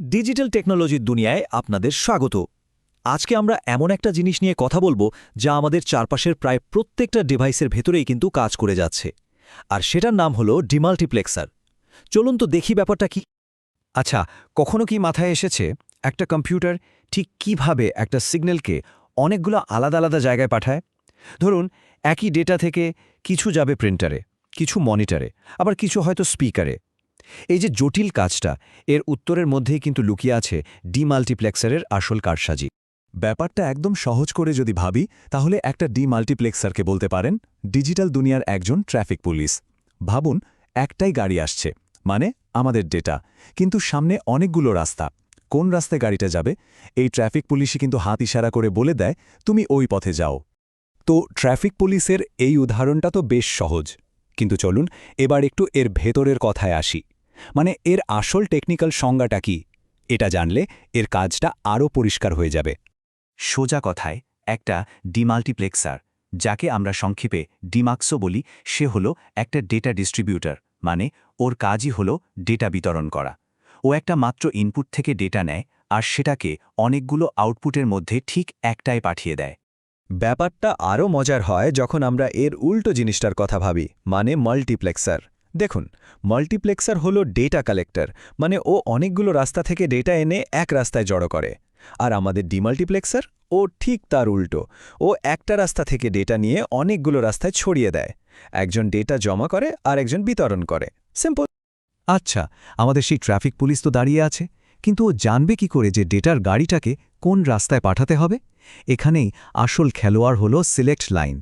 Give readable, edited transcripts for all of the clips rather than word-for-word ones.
Digital টেকনোলজির দুনিয়ায় আপনাদের স্বাগত। আজকে আমরা এমন একটা জিনিস নিয়ে কথা বলবো যা আমাদের চারপাশের প্রায় প্রত্যেকটা ডিভাইসের ভেতরেই কিন্তু কাজ করে যাচ্ছে, আর সেটার নাম হলো ডিমাল্টিপ্লেক্সার। চলুন তো দেখি ব্যাপারটা কি। আচ্ছা, কখনো কি মাথায় এসেছে একটা কম্পিউটার ঠিক কিভাবে একটা সিগন্যালকে অনেকগুলো আলাদা আলাদা জায়গায় পাঠায়? ধরুন, একই ডেটা থেকে কিছু যাবে প্রিন্টারে, কিছু মনিটরে, আবার কিছু হয়তো স্পিকারে। এই যে জটিল কাজটা, এর উত্তরের মধ্যেই কিন্তু লুকিয়ে আছে ডিমাল্টিপ্লেক্সারের আসল কারসাজি। ব্যাপারটা একদম সহজ করে যদি ভাবি, তাহলে একটা ডিমাল্টিপ্লেক্সারকে বলতে পারেন ডিজিটাল দুনিয়ার একজন ট্রাফিক পুলিশ। ভাবুন, একটাই গাড়ি আসছে, মানে আমাদের ডেটা, কিন্তু সামনে অনেকগুলো রাস্তা। কোন রাস্তায় গাড়িটা যাবে, এই ট্রাফিক পুলিশই কিন্তু হাত ইশারা করে বলে দেয় তুমি ওই পথে যাও। তো ট্রাফিক পুলিশের এই উদাহরণটা তো বেশ সহজ, কিন্তু চলুন এবার একটু এর ভেতরের কথায় আসি। মানে এর আসল টেকনিক্যাল সংজ্ঞাটা কি, এটা জানলে এর কাজটা আরও পরিষ্কার হয়ে যাবে। সোজা কথায়, একটা ডিমাল্টিপ্লেক্সার, যাকে আমরা সংক্ষেপে ডিমাক্সো বলি, সে হলো একটা ডেটা ডিস্ট্রিবিউটর। মানে ওর কাজই হলো ডেটা বিতরণ করা। ও একটা মাত্র ইনপুট থেকে ডেটা নেয় আর সেটাকে অনেকগুলো আউটপুটের মধ্যে ঠিক একটায় পাঠিয়ে দেয়। ব্যাপারটা আরও মজার হয় যখন আমরা এর উল্টো জিনিসটার কথা ভাবি, মানে মাল্টিপ্লেক্সার। দেখুন, মাল্টিপ্লেক্সার হলো ডেটা কালেক্টর, মানে ও অনেকগুলো রাস্তা থেকে ডেটা এনে এক রাস্তায় জড়ো করে। আর আমাদের ডিমাল্টিপ্লেক্সার, ও ঠিক তার উল্টো। ও একটা রাস্তা থেকে ডেটা নিয়ে অনেকগুলো রাস্তায় ছড়িয়ে দেয়। একজন ডেটা জমা করে আর একজন বিতরণ করে। সিম্পল। আচ্ছা, আমাদের সেই ট্রাফিক পুলিশ তো দাঁড়িয়ে আছে, কিন্তু ও জানবে কি করে যে ডেটার গাড়িটাকে কোন রাস্তায় পাঠাতে হবে? এখানেই আসল খেলোয়াড় হলো সিলেক্ট লাইন।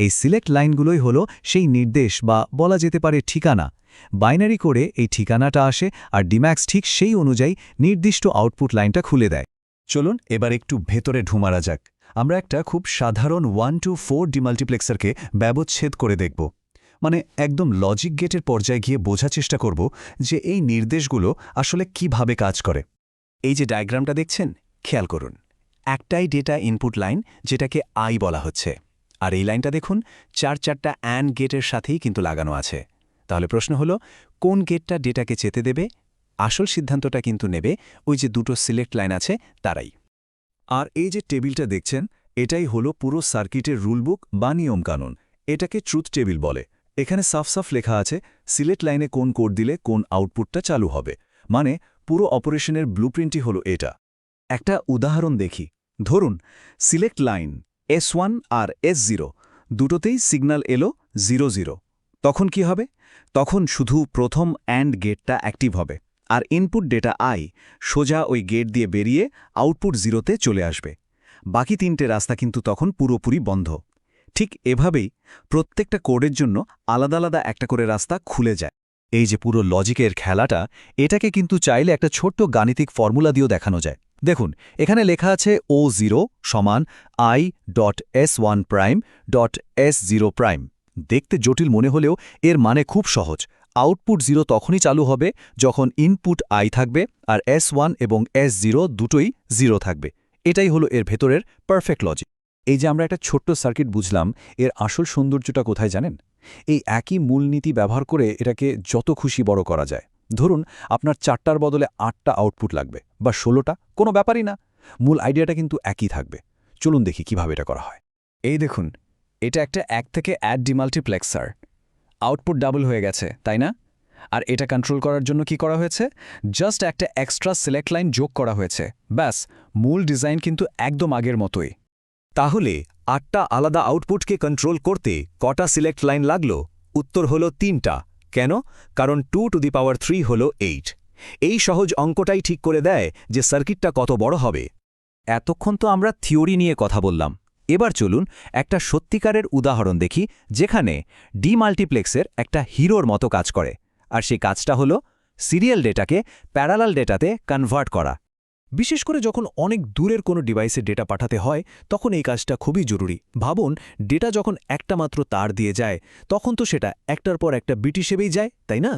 এই সিলেক্ট লাইনগুলোই হলো সেই নির্দেশ, বা বলা যেতে পারে ঠিকানা। বাইনারি করে এই ঠিকানাটা আসে, আর ডিম্যাক্স ঠিক সেই অনুযায়ী নির্দিষ্ট আউটপুট লাইনটা খুলে দেয়। চলুন এবার একটু ভেতরে ঢুমারা যাক। আমরা একটা খুব সাধারণ 1 to 4 ডিমাল্টিপ্লেক্সারকে ব্যবচ্ছেদ করে দেখব। মানে একদম লজিক গেটের পর্যায়ে গিয়ে বোঝার চেষ্টা করব যে এই নির্দেশগুলো আসলে কিভাবে কাজ করে। এই যে ডায়াগ্রামটা দেখছেন, খেয়াল করুন। একটাই ডেটা ইনপুট লাইন, যেটাকে আই বলা হচ্ছে। আর এই লাইনটা দেখুন, চারটা অ্যান্ড গেটের সাথেই কিন্তু লাগানো আছে। তাহলে প্রশ্ন হলো, কোন গেটটা ডেটাকে যেতে দেবে? আসল সিদ্ধান্তটা কিন্তু নেবে ওই যে দুটো সিলেক্ট লাইন আছে তারাই। আর এই যে টেবিলটা দেখছেন, এটাই হলো পুরো সার্কিটের রুলবুক বা নিয়মকানুন। এটাকে ট্রুথ টেবিল বলে। এখানে সাফ লেখা আছে সিলেক্ট লাইনে কোন কোড দিলে কোন আউটপুটটা চালু হবে। মানে পুরো অপারেশনের ব্লুপ্রিন্টই হলো এটা। একটা উদাহরণ দেখি। ধরুন, সিলেক্ট লাইন S1 আর S0 দুটোতেই সিগন্যাল এলো 00। তখন কি হবে? তখন শুধু প্রথম অ্যান্ড গেটটা অ্যাক্টিভ হবে, আর ইনপুট ডেটা আই সোজা ওই গেট দিয়ে বেরিয়ে আউটপুট 0তে চলে আসবে। বাকি তিনটে রাস্তা কিন্তু তখন পুরোপুরি বন্ধ। ঠিক এভাবেই প্রত্যেকটা কোডের জন্য আলাদা আলাদা একটা করে রাস্তা খুলে যায়। এই যে পুরো লজিকের খেলাটা, এটাকে কিন্তু চাইলে একটা ছোট্ট গাণিতিক ফর্মুলা দিয়েও দেখানো যায়। দেখুন, এখানে লেখা আছে O0 সমান I.S1'.S0'। দেখতে জটিল মনে হলেও এর মানে খুব সহজ। আউটপুট 0 তখনই চালু হবে যখন ইনপুট I থাকবে, আর S1 এবং S0 দুটোই 0 থাকবে। এটাই হলো এর ভেতরের পারফেক্ট লজিক। এই যে আমরা একটা ছোট্ট সার্কিট বুঝলাম, এর আসল সৌন্দর্যটা কোথায় জানেন? এই একই মূলনীতি ব্যবহার করে এটাকে যত খুশি বড় করা যায়। ধরুন, আপনার 4টার বদলে 8টা আউটপুট লাগবে, বা 16টা, কোনো ব্যাপারই না। মূল আইডিয়াটা কিন্তু একই থাকবে। চলুন দেখি কিভাবে এটা করা হয়। এই দেখুন, এটা একটা 1 থেকে অ্যাড ডিমাল্টিপ্লেক্সার। আউটপুট ডাবল হয়ে গেছে, তাই না? আর এটা কন্ট্রোল করার জন্য কি করা হয়েছে? জাস্ট একটা এক্সট্রা সিলেক্ট লাইন যোগ করা হয়েছে। ব্যাস, মূল ডিজাইন কিন্তু একদম আগের মতোই। তাহলে 8টা আলাদা আউটপুটকে কন্ট্রোল করতে কটা সিলেক্ট লাইন লাগলো? উত্তর হলো 3টা। কেন? কারণ 2 to the power 3 হলো 8। এই সহজ অঙ্কটাই ঠিক করে দেয় যে সার্কিটটা কত বড় হবে। এতক্ষণ তো আমরা থিওরি নিয়ে কথা বললাম। এবার চলুন একটা সত্যিকারের উদাহরণ দেখি, যেখানে ডিমাল্টিপ্লেক্সের একটা হিরোর মতো কাজ করে। আর সেই কাজটা হলো সিরিয়াল ডেটাকে প্যারালাল ডেটাতে কনভার্ট করা। বিশেষ করে যখন অনেক দূরের কোনো ডিভাইসে ডেটা পাঠাতে হয়, তখন এই কাজটা খুবই জরুরি। ভাবুন, ডেটা যখন একটা মাত্র তার দিয়ে যায়, তখন তো সেটা একটার পর একটা বিট হিসেবেই যায়, তাই না?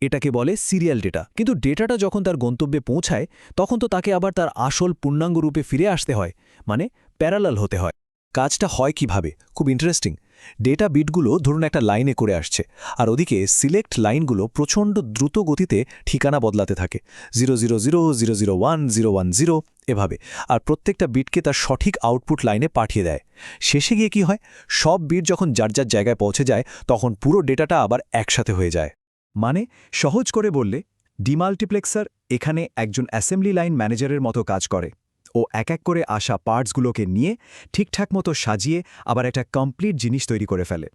এটাকে বলে সিরিয়াল ডেটা। কিন্তু ডেটাটা যখন তার গন্তব্যে পৌঁছায়, তখন তো তাকে আবার তার আসল পূর্ণাঙ্গ রূপে ফিরে আসতে হয়, মানে প্যারালাল হতে হয়। কাজটা হয় কিভাবে? খুব ইন্টারেস্টিং। ডেটা বিটগুলো ধরুন একটা লাইনে করে আসছে আর ওদিকে সিলেক্ট লাইনগুলো প্রচণ্ড দ্রুত গতিতে ঠিকানা বদলাতে থাকে 000001010 এভাবে, আর প্রত্যেকটা বিটকে তার সঠিক আউটপুট লাইনে পাঠিয়ে দেয়। শেষে গিয়ে কি হয়, সব বিট যখন যার যার জায়গায় পৌঁছে যায় তখন পুরো ডেটাটা আবার একসাথে হয়ে যায়। মানে সহজ করে বললে ডিমাল্টিপ্লেক্সার এখানে একজন অ্যাসেম্বলি লাইন ম্যানেজারের মতো কাজ করে। ও এক এক করে আসা পার্টসগুলোকে নিয়ে ঠিকঠাক মতো সাজিয়ে আবার একটা কমপ্লিট জিনিস তৈরি করে ফেলে।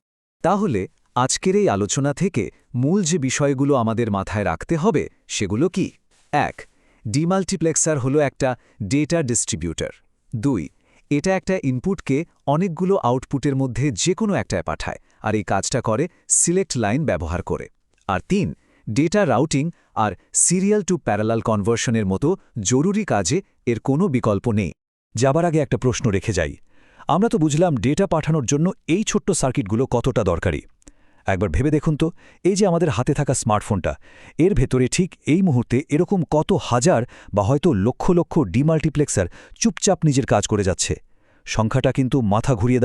তাহলে আজকের এই আলোচনা থেকে মূল যে বিষয়গুলো আমাদের মাথায় রাখতে হবে সেগুলো কি? ১. ডিমাল্টিপ্লেক্সার হলো একটা ডেটা ডিস্ট্রিবিউটর। ২. এটা একটা ইনপুটকে অনেকগুলো আউটপুটের মধ্যে যে কোনো একটায় পাঠায়, আর এই কাজটা করে সিলেক্ট লাইন ব্যবহার করে। আর ৩. ডেটা রাউটিং আর সিরিয়াল টু প্যারালাল কনভার্সনের মতো জরুরি কাজে এর কোনো বিকল্প নেই। যাবার আগে একটা প্রশ্ন রেখে যাই। আমরা তো বুঝলাম ডেটা পাঠানোর জন্য এই ছোট্ট সার্কিটগুলো কতটা দরকারি। একবার ভেবে দেখুন তো, এই যে আমাদের হাতে থাকা স্মার্টফোনটা, এর ভেতরে ঠিক এই মুহূর্তে এরকম কত হাজার বা হয়তো লক্ষ লক্ষ ডিমাল্টিপ্লেক্সার চুপচাপ নিজের কাজ করে যাচ্ছে। সংখ্যাটা কিন্তু মাথা ঘুরিয়ে